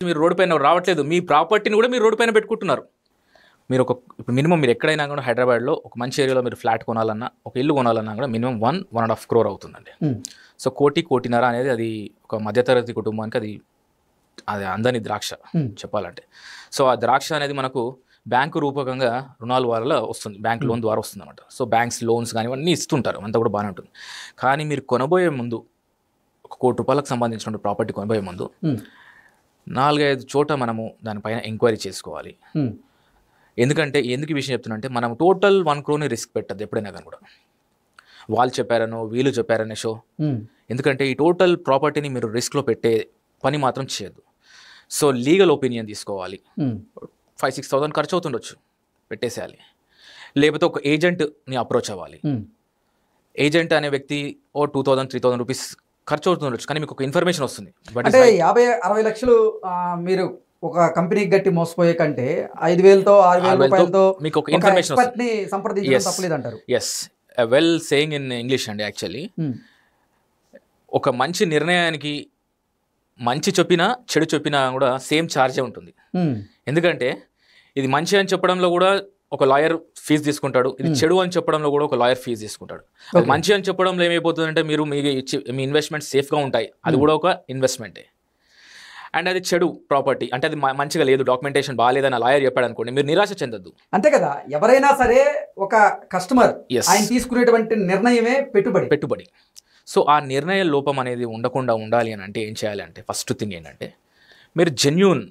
మీరు రోడ్డు పైన రావట్లేదు, మీ ప్రాపర్టీని కూడా మీరు రోడ్డు పైన పెట్టుకుంటున్నారు. మీరు ఇప్పుడు మినిమం మీరు ఎక్కడైనా కూడా హైదరాబాద్లో ఒక మంచి ఏరియాలో మీరు ఫ్లాట్ కొనాలన్నా, ఒక ఇల్లు కొనాలన్నా కూడా మినిమం 1.5 crore అవుతుందండి. సో 1.5 అనేది అది ఒక మధ్యతరగతి కుటుంబానికి అది అందని ద్రాక్ష చెప్పాలంటే. సో ఆ ద్రాక్ష అనేది మనకు బ్యాంకు రూపకంగా రుణాల వల్ల వస్తుంది, బ్యాంక్ లోన్ ద్వారా వస్తుంది అనమాట. సో బ్యాంక్స్ లోన్స్ కానీ ఇవన్నీ ఇస్తుంటారు, అంతా కూడా బాగానే ఉంటుంది. కానీ మీరు కొనబోయే ముందు, 1 కోటి రూపాయలకు సంబంధించిన ప్రాపర్టీ కొనబోయే ముందు 4-5 చోట మనము దానిపైన ఎంక్వైరీ చేసుకోవాలి. ఎందుకంటే ఎందుకు ఈ విషయం చెప్తున్నా, మనం టోటల్ 1 crore రిస్క్ పెట్టద్దు ఎప్పుడైనా కానీ కూడా, వాళ్ళు చెప్పారనో వీళ్ళు చెప్పారనే షో. ఎందుకంటే ఈ టోటల్ ప్రాపర్టీని మీరు రిస్క్లో పెట్టే పని మాత్రం చేయొద్దు. సో లీగల్ ఒపీనియన్ తీసుకోవాలి. 5-6 thousand ఖర్చు అవుతుండొచ్చు, పెట్టేసేయాలి. లేకపోతే ఒక ఏజెంట్ని అప్రోచ్ అవ్వాలి. ఏజెంట్ అనే వ్యక్తి 2,000-3,000 రూపీస్ ఖర్చు అవుతుండొచ్చు, కానీ మీకు ఒక ఇన్ఫర్మేషన్ వస్తుంది. అంటే 50-60 లక్షలు మీరు ఒక కంపెనీకి గట్టి మోసపోయే కంటే 5,000తో 6,000 రూపాయలతో మీకు ఒక ఇన్ఫర్మేషన్ సంప్రదించడం తప్పలేదంటారు. Yes, well saying in English అండి. యాక్చువల్లీ ఒక మంచి నిర్ణయానికి మంచి చెప్పినా చెడు చెప్పినా కూడా సేమ్ ఛార్జే ఉంటుంది. ఎందుకంటే ఇది మంచి అని చెప్పడంలో కూడా ఒక లాయర్ ఫీజు తీసుకుంటాడు, ఇది చెడు అని చెప్పడంలో కూడా ఒక లాయర్ ఫీజు తీసుకుంటాడు. అది మంచి అని చెప్పడంలో ఏమైపోతుందంటే మీరు మీ ఇన్వెస్ట్మెంట్ సేఫ్గా ఉంటాయి, అది కూడా ఒక ఇన్వెస్ట్మెంటే. అండ్ అది చెడు ప్రాపర్టీ అంటే అది మంచిగా లేదు, డాక్యుమెంటేషన్ బాగాలేదని లాయర్ చెప్పాడు అనుకోండి, మీరు నిరాశ చెందొద్దు. అంతే కదా, ఎవరైనా సరే ఒక కస్టమర్ ఆయన తీసుకునేటువంటి నిర్ణయమే పెట్టుబడి. సో ఆ నిర్ణయ లోపం అనేది ఉండకుండా ఉండాలి అని అంటే ఏం చేయాలి అంటే, ఫస్ట్ థింగ్ ఏంటంటే మీరు జెన్యూన్